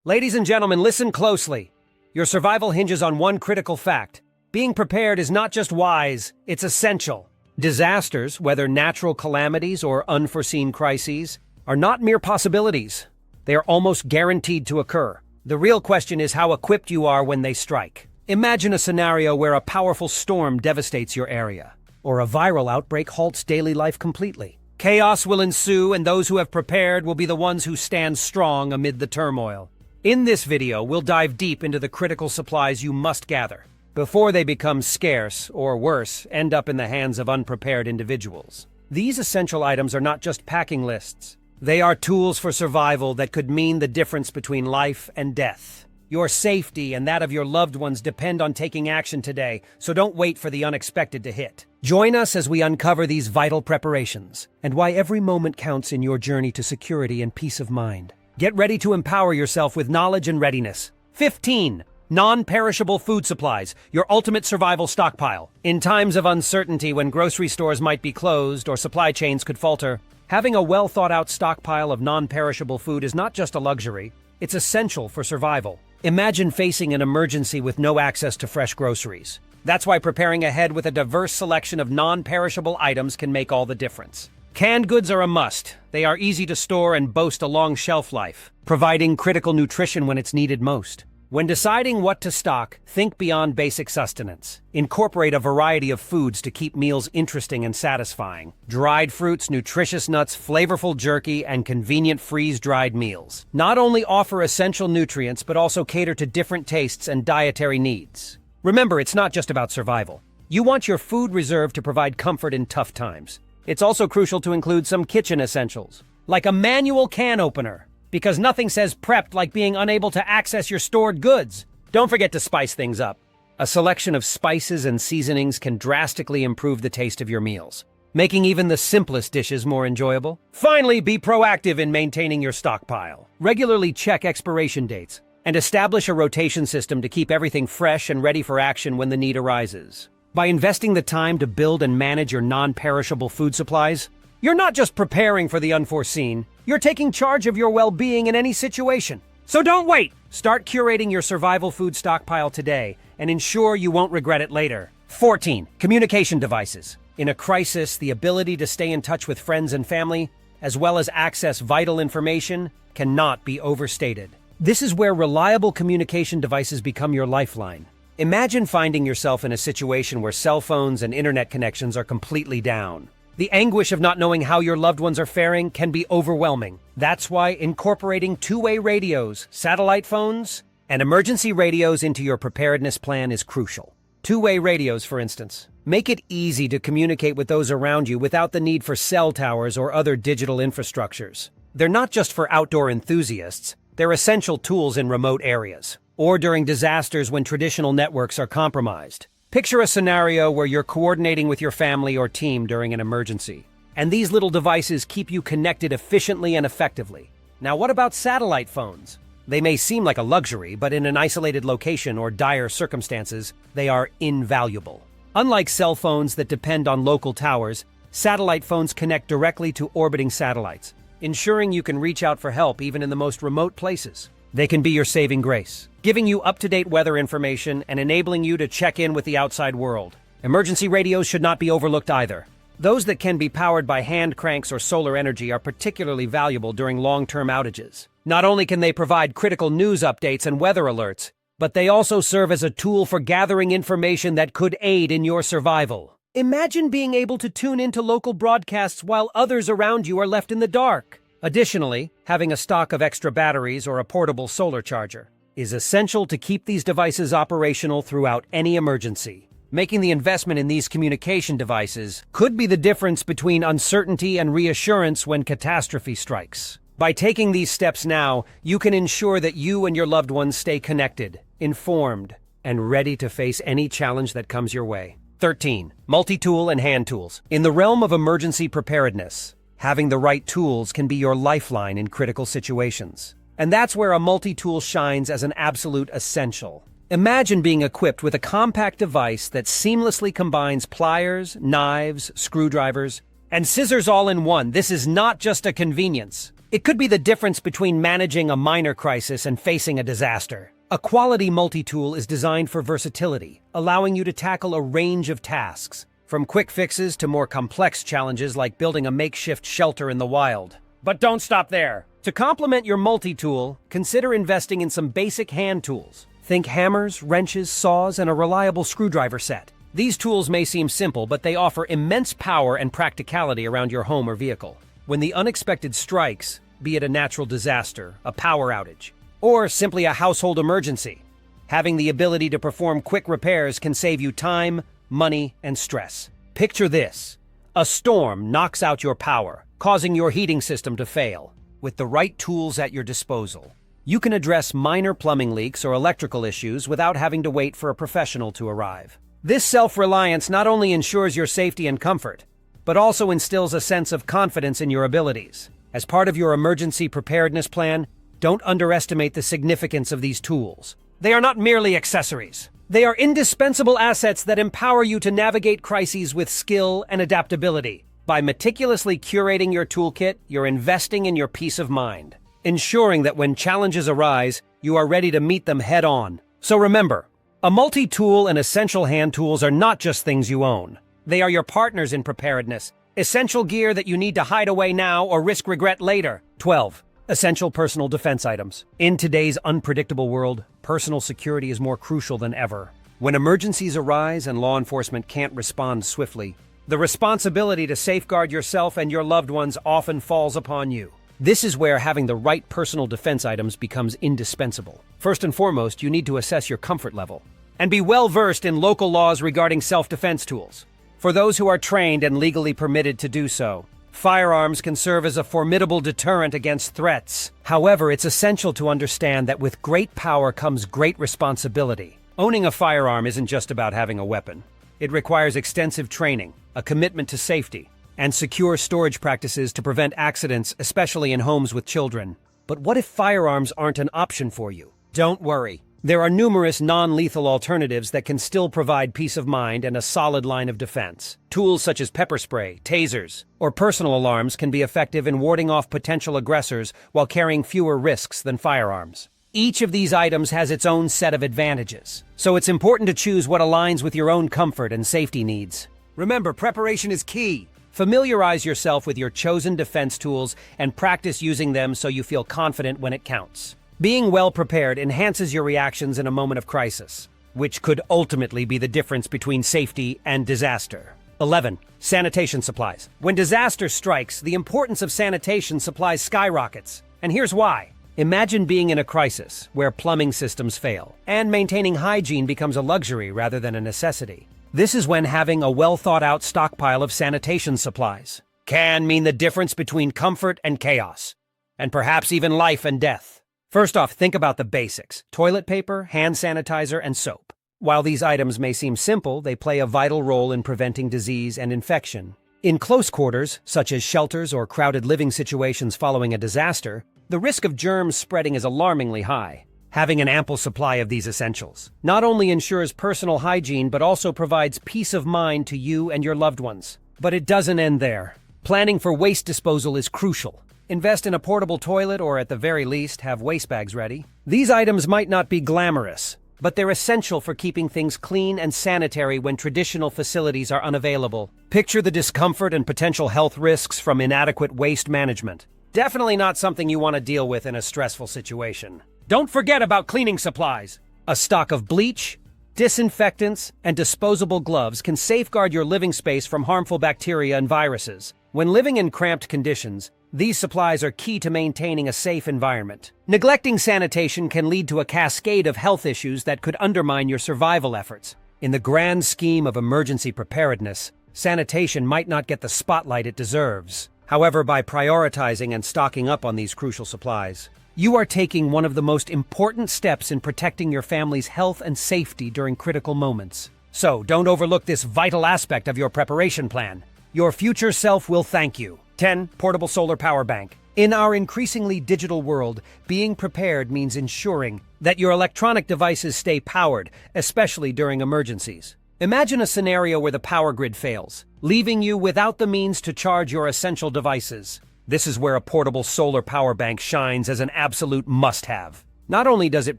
Ladies and gentlemen, listen closely. Your survival hinges on one critical fact. Being prepared is not just wise, it's essential. Disasters, whether natural calamities or unforeseen crises, are not mere possibilities. They are almost guaranteed to occur. The real question is how equipped you are when they strike. Imagine a scenario where a powerful storm devastates your area, or a viral outbreak halts daily life completely. Chaos will ensue, and those who have prepared will be the ones who stand strong amid the turmoil. In this video, we'll dive deep into the critical supplies you must gather before they become scarce, or worse, end up in the hands of unprepared individuals. These essential items are not just packing lists. They are tools for survival that could mean the difference between life and death. Your safety and that of your loved ones depend on taking action today, so don't wait for the unexpected to hit. Join us as we uncover these vital preparations and why every moment counts in your journey to security and peace of mind. Get ready to empower yourself with knowledge and readiness. 15. Non-perishable food supplies, your ultimate survival stockpile. In times of uncertainty when grocery stores might be closed or supply chains could falter, having a well-thought-out stockpile of non-perishable food is not just a luxury, it's essential for survival. Imagine facing an emergency with no access to fresh groceries. That's why preparing ahead with a diverse selection of non-perishable items can make all the difference. Canned goods are a must. They are easy to store and boast a long shelf life, providing critical nutrition when it's needed most. When deciding what to stock, think beyond basic sustenance. Incorporate a variety of foods to keep meals interesting and satisfying. Dried fruits, nutritious nuts, flavorful jerky, and convenient freeze-dried meals not only offer essential nutrients but also cater to different tastes and dietary needs. Remember, it's not just about survival. You want your food reserve to provide comfort in tough times. It's also crucial to include some kitchen essentials, like a manual can opener, because nothing says prepped like being unable to access your stored goods. Don't forget to spice things up. A selection of spices and seasonings can drastically improve the taste of your meals, making even the simplest dishes more enjoyable. Finally, be proactive in maintaining your stockpile. Regularly check expiration dates and establish a rotation system to keep everything fresh and ready for action when the need arises. By investing the time to build and manage your non-perishable food supplies, you're not just preparing for the unforeseen, you're taking charge of your well-being in any situation. So don't wait! Start curating your survival food stockpile today and ensure you won't regret it later. 14. Communication devices. In a crisis, the ability to stay in touch with friends and family, as well as access vital information, cannot be overstated. This is where reliable communication devices become your lifeline. Imagine finding yourself in a situation where cell phones and internet connections are completely down. The anguish of not knowing how your loved ones are faring can be overwhelming. That's why incorporating two-way radios, satellite phones, and emergency radios into your preparedness plan is crucial. Two-way radios, for instance, make it easy to communicate with those around you without the need for cell towers or other digital infrastructures. They're not just for outdoor enthusiasts, they're essential tools in remote areas, or during disasters when traditional networks are compromised. Picture a scenario where you're coordinating with your family or team during an emergency, and these little devices keep you connected efficiently and effectively. Now, what about satellite phones? They may seem like a luxury, but in an isolated location or dire circumstances, they are invaluable. Unlike cell phones that depend on local towers, satellite phones connect directly to orbiting satellites, ensuring you can reach out for help even in the most remote places. They can be your saving grace, giving you up-to-date weather information and enabling you to check in with the outside world. Emergency radios should not be overlooked either. Those that can be powered by hand cranks or solar energy are particularly valuable during long-term outages. Not only can they provide critical news updates and weather alerts, but they also serve as a tool for gathering information that could aid in your survival. Imagine being able to tune into local broadcasts while others around you are left in the dark. Additionally, having a stock of extra batteries or a portable solar charger is essential to keep these devices operational throughout any emergency. Making the investment in these communication devices could be the difference between uncertainty and reassurance when catastrophe strikes. By taking these steps now, you can ensure that you and your loved ones stay connected, informed, and ready to face any challenge that comes your way. 13. MultiTool and hand tools. In the realm of emergency preparedness, having the right tools can be your lifeline in critical situations. And that's where a multi-tool shines as an absolute essential. Imagine being equipped with a compact device that seamlessly combines pliers, knives, screwdrivers, and scissors all in one. This is not just a convenience. It could be the difference between managing a minor crisis and facing a disaster. A quality multi-tool is designed for versatility, allowing you to tackle a range of tasks, from quick fixes to more complex challenges like building a makeshift shelter in the wild. But don't stop there. To complement your multi-tool, consider investing in some basic hand tools. Think hammers, wrenches, saws, and a reliable screwdriver set. These tools may seem simple, but they offer immense power and practicality around your home or vehicle. When the unexpected strikes, be it a natural disaster, a power outage, or simply a household emergency, having the ability to perform quick repairs can save you time, money, and stress. Picture this. A storm knocks out your power, causing your heating system to fail. With the right tools at your disposal, you can address minor plumbing leaks or electrical issues without having to wait for a professional to arrive. This self-reliance not only ensures your safety and comfort, but also instills a sense of confidence in your abilities. As part of your emergency preparedness plan, don't underestimate the significance of these tools. They are not merely accessories. They are indispensable assets that empower you to navigate crises with skill and adaptability. By meticulously curating your toolkit, you're investing in your peace of mind, ensuring that when challenges arise, you are ready to meet them head-on. So remember, a multi-tool and essential hand tools are not just things you own. They are your partners in preparedness, essential gear that you need to hide away now or risk regret later. 12. Essential personal defense items. In today's unpredictable world, personal security is more crucial than ever. When emergencies arise and law enforcement can't respond swiftly, the responsibility to safeguard yourself and your loved ones often falls upon you. This is where having the right personal defense items becomes indispensable. First and foremost, you need to assess your comfort level and be well versed in local laws regarding self-defense tools. For those who are trained and legally permitted to do so, firearms can serve as a formidable deterrent against threats. However, it's essential to understand that with great power comes great responsibility. Owning a firearm isn't just about having a weapon. It requires extensive training, a commitment to safety, and secure storage practices to prevent accidents, especially in homes with children. But what if firearms aren't an option for you? Don't worry. There are numerous non-lethal alternatives that can still provide peace of mind and a solid line of defense. Tools such as pepper spray, tasers, or personal alarms can be effective in warding off potential aggressors while carrying fewer risks than firearms. Each of these items has its own set of advantages, so it's important to choose what aligns with your own comfort and safety needs. Remember, preparation is key. Familiarize yourself with your chosen defense tools and practice using them so you feel confident when it counts. Being well prepared enhances your reactions in a moment of crisis, which could ultimately be the difference between safety and disaster. 11. Sanitation supplies. When disaster strikes, the importance of sanitation supplies skyrockets. And here's why. Imagine being in a crisis where plumbing systems fail, and maintaining hygiene becomes a luxury rather than a necessity. This is when having a well-thought-out stockpile of sanitation supplies can mean the difference between comfort and chaos, and perhaps even life and death. First off, think about the basics: toilet paper, hand sanitizer, and soap. While these items may seem simple, they play a vital role in preventing disease and infection. In close quarters, such as shelters or crowded living situations following a disaster, the risk of germs spreading is alarmingly high. Having an ample supply of these essentials not only ensures personal hygiene but also provides peace of mind to you and your loved ones. But it doesn't end there. Planning for waste disposal is crucial. Invest in a portable toilet or, at the very least, have waste bags ready. These items might not be glamorous, but they're essential for keeping things clean and sanitary when traditional facilities are unavailable. Picture the discomfort and potential health risks from inadequate waste management. Definitely not something you want to deal with in a stressful situation. Don't forget about cleaning supplies. A stock of bleach, disinfectants, and disposable gloves can safeguard your living space from harmful bacteria and viruses. When living in cramped conditions, these supplies are key to maintaining a safe environment. Neglecting sanitation can lead to a cascade of health issues that could undermine your survival efforts. In the grand scheme of emergency preparedness, sanitation might not get the spotlight it deserves. However, by prioritizing and stocking up on these crucial supplies, you are taking one of the most important steps in protecting your family's health and safety during critical moments. So, don't overlook this vital aspect of your preparation plan. Your future self will thank you. 10. Portable solar power bank. In our increasingly digital world, being prepared means ensuring that your electronic devices stay powered, especially during emergencies. Imagine a scenario where the power grid fails, leaving you without the means to charge your essential devices. This is where a portable solar power bank shines as an absolute must-have. Not only does it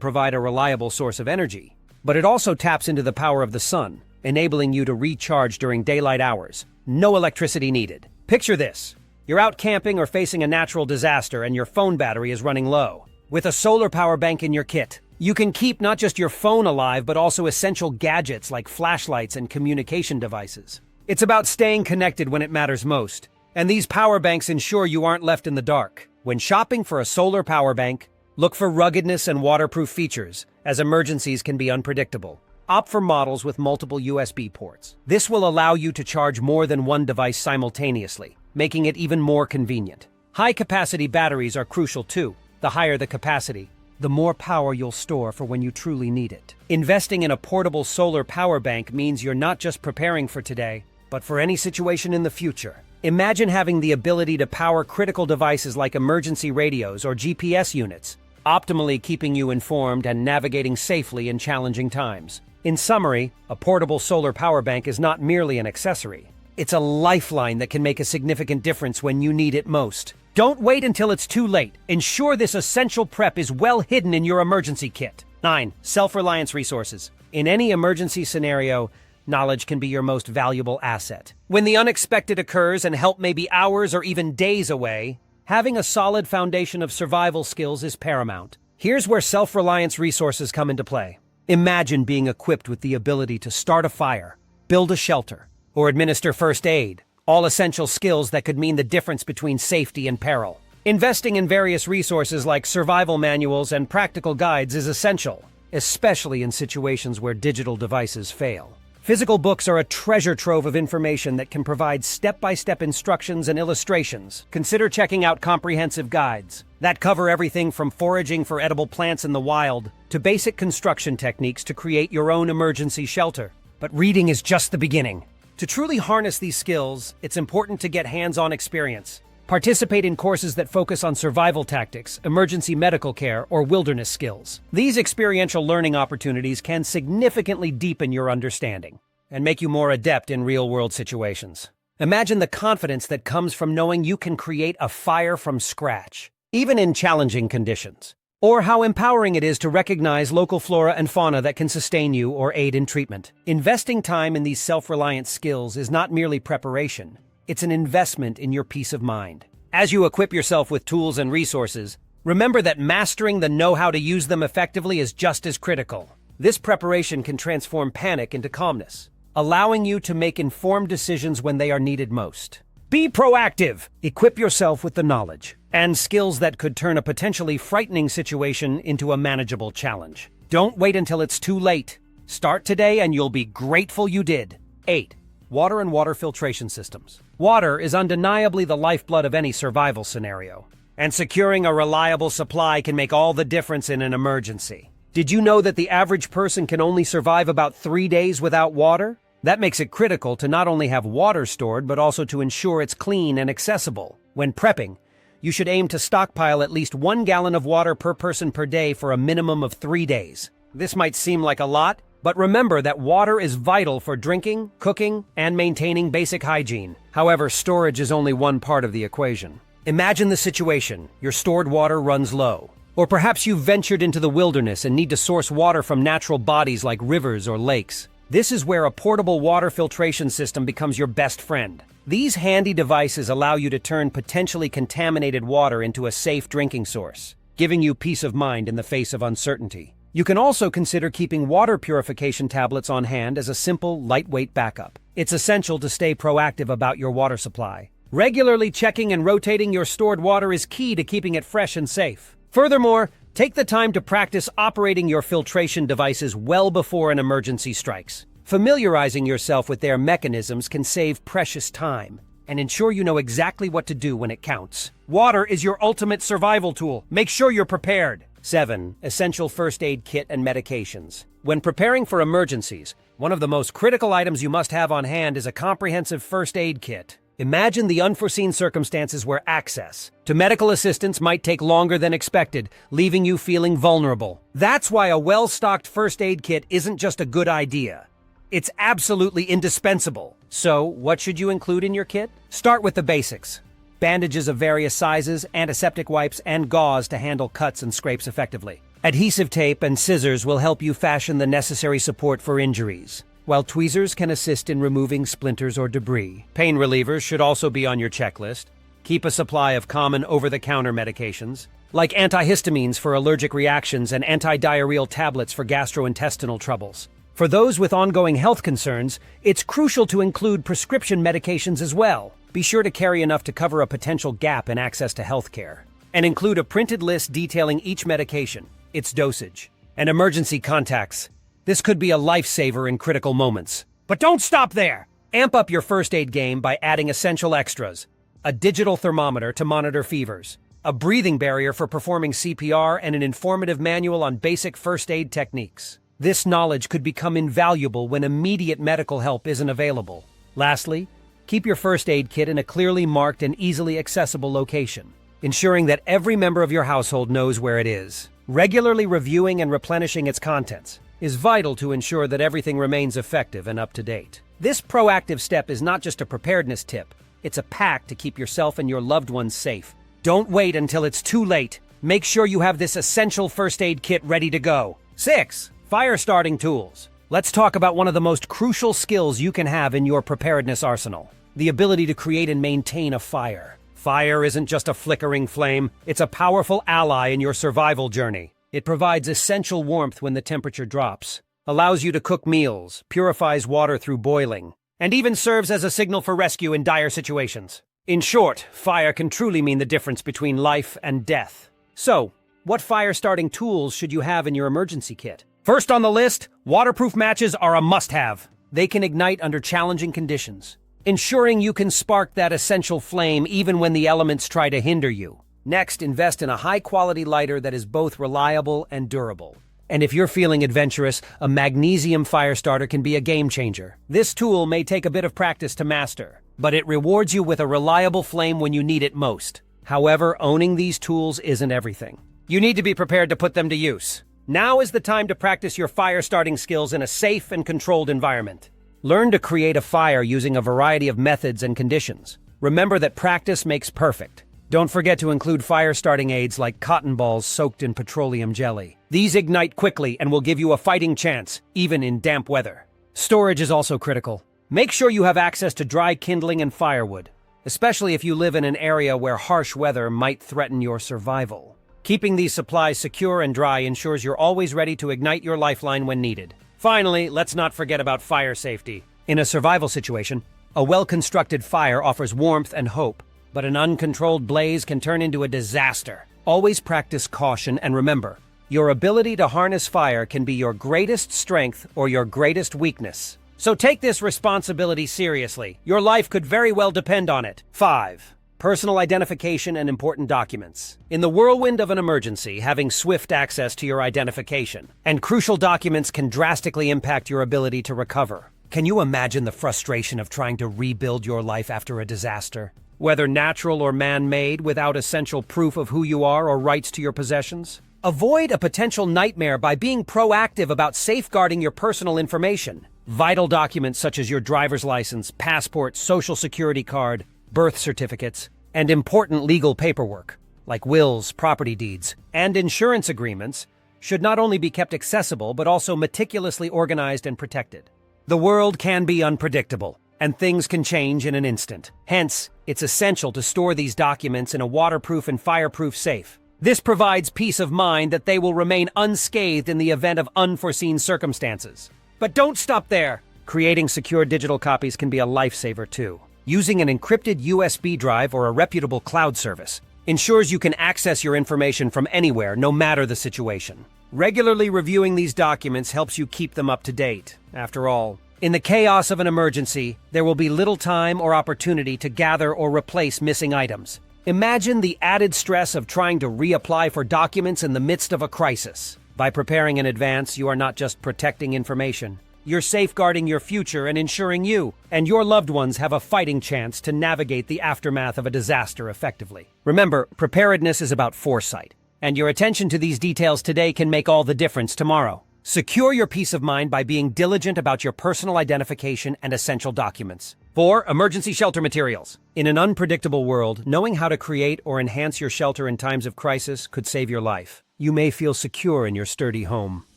provide a reliable source of energy, but it also taps into the power of the sun, enabling you to recharge during daylight hours. No electricity needed. Picture this. You're out camping or facing a natural disaster and your phone battery is running low. With a solar power bank in your kit, you can keep not just your phone alive but also essential gadgets like flashlights and communication devices. It's about staying connected when it matters most, and these power banks ensure you aren't left in the dark. When shopping for a solar power bank, look for ruggedness and waterproof features, as emergencies can be unpredictable. Opt for models with multiple USB ports. This will allow you to charge more than one device simultaneously, making it even more convenient. High-capacity batteries are crucial too. The higher the capacity, the more power you'll store for when you truly need it. Investing in a portable solar power bank means you're not just preparing for today, but for any situation in the future. Imagine having the ability to power critical devices like emergency radios or GPS units, optimally keeping you informed and navigating safely in challenging times. In summary, a portable solar power bank is not merely an accessory. It's a lifeline that can make a significant difference when you need it most. Don't wait until it's too late. Ensure this essential prep is well hidden in your emergency kit. 9. Self-reliance resources. In any emergency scenario, knowledge can be your most valuable asset. When the unexpected occurs and help may be hours or even days away, having a solid foundation of survival skills is paramount. Here's where self-reliance resources come into play. Imagine being equipped with the ability to start a fire, build a shelter, or administer first aid, all essential skills that could mean the difference between safety and peril. Investing in various resources like survival manuals and practical guides is essential, especially in situations where digital devices fail. Physical books are a treasure trove of information that can provide step-by-step instructions and illustrations. Consider checking out comprehensive guides that cover everything from foraging for edible plants in the wild to basic construction techniques to create your own emergency shelter. But reading is just the beginning. To truly harness these skills, it's important to get hands-on experience. Participate in courses that focus on survival tactics, emergency medical care, or wilderness skills. These experiential learning opportunities can significantly deepen your understanding and make you more adept in real-world situations. Imagine the confidence that comes from knowing you can create a fire from scratch, even in challenging conditions. Or how empowering it is to recognize local flora and fauna that can sustain you or aid in treatment. Investing time in these self-reliant skills is not merely preparation. It's an investment in your peace of mind. As you equip yourself with tools and resources, remember that mastering the know-how to use them effectively is just as critical. This preparation can transform panic into calmness, allowing you to make informed decisions when they are needed most. Be proactive! Equip yourself with the knowledge and skills that could turn a potentially frightening situation into a manageable challenge. Don't wait until it's too late. Start today and you'll be grateful you did. 8. Water and water filtration systems. Water is undeniably the lifeblood of any survival scenario, and securing a reliable supply can make all the difference in an emergency. Did you know that the average person can only survive about 3 days without water? That makes it critical to not only have water stored, but also to ensure it's clean and accessible. When prepping, you should aim to stockpile at least 1 gallon of water per person per day for a minimum of 3 days. This might seem like a lot, but remember that water is vital for drinking, cooking, and maintaining basic hygiene. However, storage is only one part of the equation. Imagine the situation. Your stored water runs low. Or perhaps you've ventured into the wilderness and need to source water from natural bodies like rivers or lakes. This is where a portable water filtration system becomes your best friend. These handy devices allow you to turn potentially contaminated water into a safe drinking source, giving you peace of mind in the face of uncertainty. You can also consider keeping water purification tablets on hand as a simple, lightweight backup. It's essential to stay proactive about your water supply. Regularly checking and rotating your stored water is key to keeping it fresh and safe. Furthermore, take the time to practice operating your filtration devices well before an emergency strikes. Familiarizing yourself with their mechanisms can save precious time and ensure you know exactly what to do when it counts. Water is your ultimate survival tool. Make sure you're prepared. 7. Essential first aid kit and medications. When preparing for emergencies, one of the most critical items you must have on hand is a comprehensive first aid kit. Imagine the unforeseen circumstances where access to medical assistance might take longer than expected, leaving you feeling vulnerable. That's why a well-stocked first aid kit isn't just a good idea. It's absolutely indispensable. So, what should you include in your kit? Start with the basics. bandages of various sizes, antiseptic wipes, and gauze to handle cuts and scrapes effectively. Adhesive tape and scissors will help you fashion the necessary support for injuries, while tweezers can assist in removing splinters or debris. Pain relievers should also be on your checklist. Keep a supply of common over-the-counter medications, like antihistamines for allergic reactions and antidiarrheal tablets for gastrointestinal troubles. For those with ongoing health concerns, it's crucial to include prescription medications as well. Be sure to carry enough to cover a potential gap in access to healthcare. And include a printed list detailing each medication, its dosage, and emergency contacts. This could be a lifesaver in critical moments. But don't stop there! Amp up your first aid game by adding essential extras: a digital thermometer to monitor fevers, a breathing barrier for performing CPR, and an informative manual on basic first aid techniques. This knowledge could become invaluable when immediate medical help isn't available. Lastly, keep your first aid kit in a clearly marked and easily accessible location, ensuring that every member of your household knows where it is. Regularly reviewing and replenishing its contents is vital to ensure that everything remains effective and up to date. This proactive step is not just a preparedness tip, it's a pact to keep yourself and your loved ones safe. Don't wait until it's too late. Make sure you have this essential first aid kit ready to go. 6. Fire starting tools. Let's talk about one of the most crucial skills you can have in your preparedness arsenal: the ability to create and maintain a fire. Fire isn't just a flickering flame, it's a powerful ally in your survival journey. It provides essential warmth when the temperature drops, allows you to cook meals, purifies water through boiling, and even serves as a signal for rescue in dire situations. In short, fire can truly mean the difference between life and death. So, what fire-starting tools should you have in your emergency kit? First on the list, waterproof matches are a must-have. They can ignite under challenging conditions, ensuring you can spark that essential flame even when the elements try to hinder you. Next, invest in a high-quality lighter that is both reliable and durable. And if you're feeling adventurous, a magnesium fire starter can be a game-changer. This tool may take a bit of practice to master, but it rewards you with a reliable flame when you need it most. However, owning these tools isn't everything. You need to be prepared to put them to use. Now is the time to practice your fire-starting skills in a safe and controlled environment. Learn to create a fire using a variety of methods and conditions. Remember that practice makes perfect. Don't forget to include fire-starting aids like cotton balls soaked in petroleum jelly. These ignite quickly and will give you a fighting chance, even in damp weather. Storage is also critical. Make sure you have access to dry kindling and firewood, especially if you live in an area where harsh weather might threaten your survival. Keeping these supplies secure and dry ensures you're always ready to ignite your lifeline when needed. Finally, let's not forget about fire safety. In a survival situation, a well-constructed fire offers warmth and hope, but an uncontrolled blaze can turn into a disaster. Always practice caution and remember, your ability to harness fire can be your greatest strength or your greatest weakness. So take this responsibility seriously. Your life could very well depend on it. 5. Personal identification and important documents. In the whirlwind of an emergency, having swift access to your identification and crucial documents can drastically impact your ability to recover. Can you imagine the frustration of trying to rebuild your life after a disaster? Whether natural or man-made, without essential proof of who you are or rights to your possessions? Avoid a potential nightmare by being proactive about safeguarding your personal information. Vital documents such as your driver's license, passport, social security card, birth certificates, and important legal paperwork, like wills, property deeds, and insurance agreements, should not only be kept accessible but also meticulously organized and protected. The world can be unpredictable, and things can change in an instant. Hence, it's essential to store these documents in a waterproof and fireproof safe. This provides peace of mind that they will remain unscathed in the event of unforeseen circumstances. But don't stop there. Creating secure digital copies can be a lifesaver too. Using an encrypted USB drive or a reputable cloud service ensures you can access your information from anywhere, no matter the situation. Regularly reviewing these documents helps you keep them up to date. After all, in the chaos of an emergency, there will be little time or opportunity to gather or replace missing items. Imagine the added stress of trying to reapply for documents in the midst of a crisis. By preparing in advance, you are not just protecting information. You're safeguarding your future and ensuring you and your loved ones have a fighting chance to navigate the aftermath of a disaster effectively. Remember, preparedness is about foresight, and your attention to these details today can make all the difference tomorrow. Secure your peace of mind by being diligent about your personal identification and essential documents. 4. Emergency shelter materials. In an unpredictable world, knowing how to create or enhance your shelter in times of crisis could save your life. You may feel secure in your sturdy home,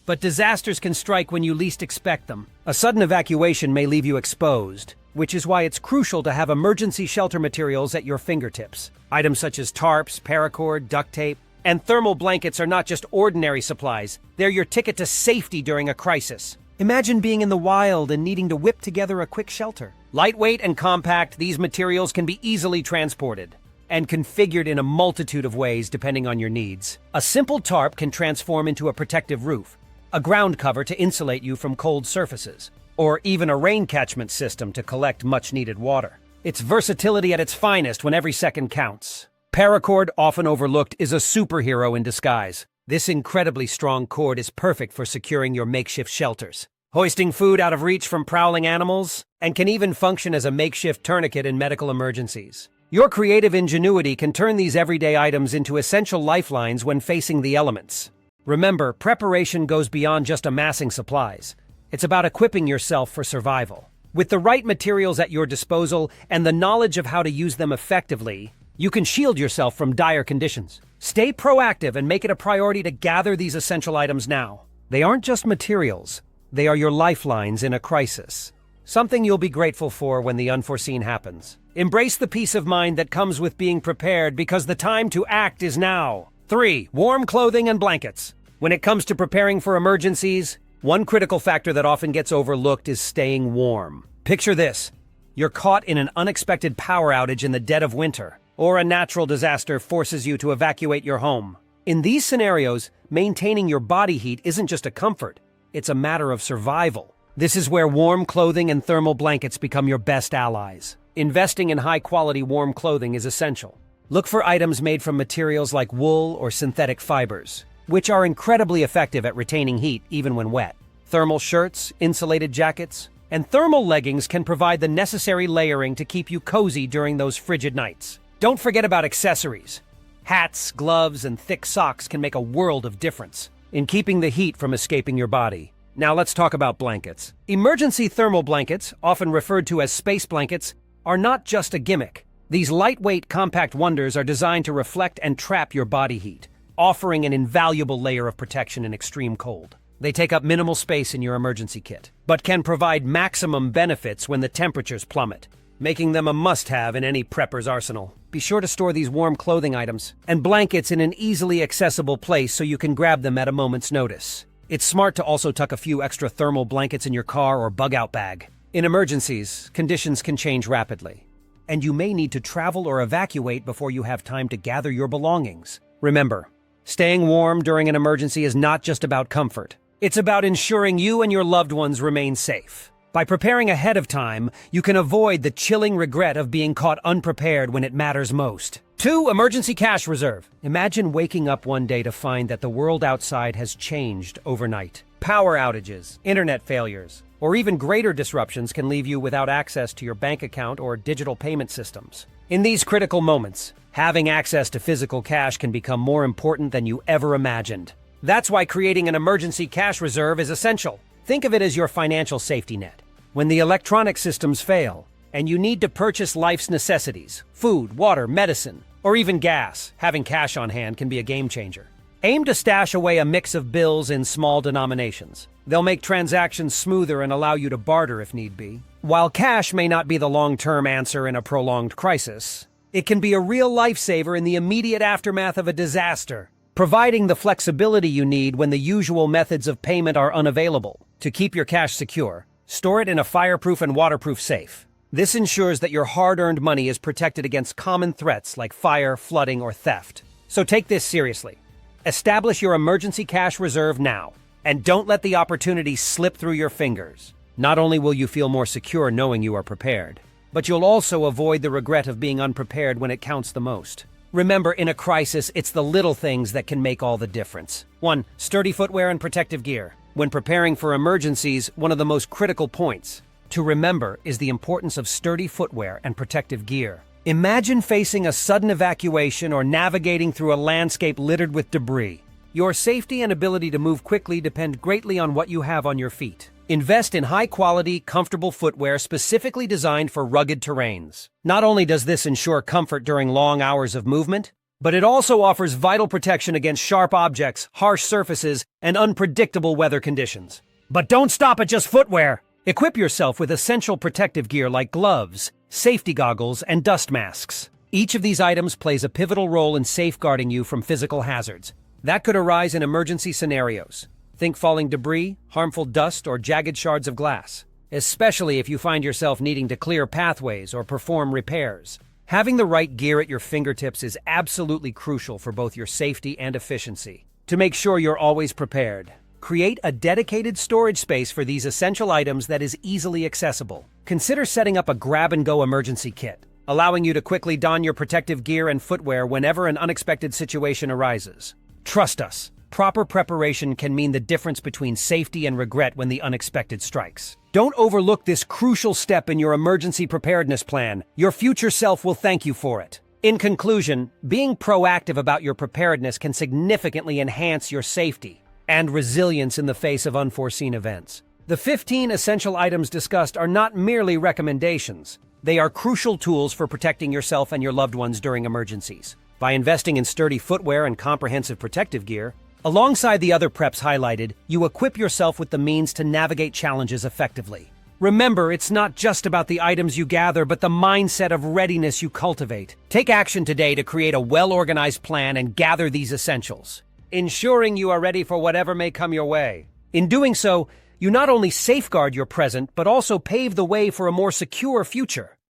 but disasters can strike when you least expect them. A sudden evacuation may leave you exposed, which is why it's crucial to have emergency shelter materials at your fingertips. Items such as tarps, paracord, duct tape, and thermal blankets are not just ordinary supplies. They're your ticket to safety during a crisis. Imagine being in the wild and needing to whip together a quick shelter. Lightweight and compact, these materials can be easily transported and configured in a multitude of ways depending on your needs. A simple tarp can transform into a protective roof, a ground cover to insulate you from cold surfaces, or even a rain catchment system to collect much-needed water. It's versatility at its finest when every second counts. Paracord, often overlooked, is a superhero in disguise. This incredibly strong cord is perfect for securing your makeshift shelters, hoisting food out of reach from prowling animals, and can even function as a makeshift tourniquet in medical emergencies. Your creative ingenuity can turn these everyday items into essential lifelines when facing the elements. Remember, preparation goes beyond just amassing supplies. It's about equipping yourself for survival. With the right materials at your disposal and the knowledge of how to use them effectively, you can shield yourself from dire conditions. Stay proactive and make it a priority to gather these essential items now. They aren't just materials. They are your lifelines in a crisis. Something you'll be grateful for when the unforeseen happens. Embrace the peace of mind that comes with being prepared because the time to act is now. 3. Warm clothing and blankets. When it comes to preparing for emergencies, one critical factor that often gets overlooked is staying warm. Picture this. You're caught in an unexpected power outage in the dead of winter, or a natural disaster forces you to evacuate your home. In these scenarios, maintaining your body heat isn't just a comfort, it's a matter of survival. This is where warm clothing and thermal blankets become your best allies. Investing in high-quality warm clothing is essential. Look for items made from materials like wool or synthetic fibers, which are incredibly effective at retaining heat even when wet. Thermal shirts, insulated jackets, and thermal leggings can provide the necessary layering to keep you cozy during those frigid nights. Don't forget about accessories. Hats, gloves, and thick socks can make a world of difference in keeping the heat from escaping your body. Now let's talk about blankets. Emergency thermal blankets, often referred to as space blankets, are not just a gimmick. These lightweight, compact wonders are designed to reflect and trap your body heat, offering an invaluable layer of protection in extreme cold. They take up minimal space in your emergency kit, but can provide maximum benefits when the temperatures plummet, making them a must-have in any prepper's arsenal. Be sure to store these warm clothing items and blankets in an easily accessible place so you can grab them at a moment's notice. It's smart to also tuck a few extra thermal blankets in your car or bug-out bag. In emergencies, conditions can change rapidly, and you may need to travel or evacuate before you have time to gather your belongings. Remember, staying warm during an emergency is not just about comfort. It's about ensuring you and your loved ones remain safe. By preparing ahead of time, you can avoid the chilling regret of being caught unprepared when it matters most. 2. Emergency cash reserve. Imagine waking up one day to find that the world outside has changed overnight. Power outages, internet failures, or even greater disruptions can leave you without access to your bank account or digital payment systems. In these critical moments, having access to physical cash can become more important than you ever imagined. That's why creating an emergency cash reserve is essential. Think of it as your financial safety net. When the electronic systems fail, and you need to purchase life's necessities, food, water, medicine, or even gas, having cash on hand can be a game changer. Aim to stash away a mix of bills in small denominations. They'll make transactions smoother and allow you to barter if need be. While cash may not be the long-term answer in a prolonged crisis, it can be a real lifesaver in the immediate aftermath of a disaster, providing the flexibility you need when the usual methods of payment are unavailable. To keep your cash secure, store it in a fireproof and waterproof safe. This ensures that your hard-earned money is protected against common threats like fire, flooding, or theft. So take this seriously. Establish your emergency cash reserve now, and don't let the opportunity slip through your fingers. Not only will you feel more secure knowing you are prepared, but you'll also avoid the regret of being unprepared when it counts the most. Remember, in a crisis, it's the little things that can make all the difference. 1. Sturdy footwear and protective gear. When preparing for emergencies, one of the most critical points to remember is the importance of sturdy footwear and protective gear. Imagine facing a sudden evacuation or navigating through a landscape littered with debris. Your safety and ability to move quickly depend greatly on what you have on your feet. Invest in high-quality, comfortable footwear specifically designed for rugged terrains. Not only does this ensure comfort during long hours of movement, but it also offers vital protection against sharp objects, harsh surfaces, and unpredictable weather conditions. But don't stop at just footwear. Equip yourself with essential protective gear like gloves, safety goggles, and dust masks. Each of these items plays a pivotal role in safeguarding you from physical hazards that could arise in emergency scenarios. Think falling debris, harmful dust, or jagged shards of glass, especially if you find yourself needing to clear pathways or perform repairs. Having the right gear at your fingertips is absolutely crucial for both your safety and efficiency. To make sure you're always prepared, create a dedicated storage space for these essential items that is easily accessible. Consider setting up a grab-and-go emergency kit, allowing you to quickly don your protective gear and footwear whenever an unexpected situation arises. Trust us. Proper preparation can mean the difference between safety and regret when the unexpected strikes. Don't overlook this crucial step in your emergency preparedness plan. Your future self will thank you for it. In conclusion, being proactive about your preparedness can significantly enhance your safety and resilience in the face of unforeseen events. The 15 essential items discussed are not merely recommendations. They are crucial tools for protecting yourself and your loved ones during emergencies. By investing in sturdy footwear and comprehensive protective gear, alongside the other PREPS highlighted, you equip yourself with the means to navigate challenges effectively. Remember, it's not just about the items you gather, but the mindset of readiness you cultivate. Take action today to create a well-organized plan and gather these essentials, ensuring you are ready for whatever may come your way. In doing so, you not only safeguard your present, but also pave the way for a more secure future.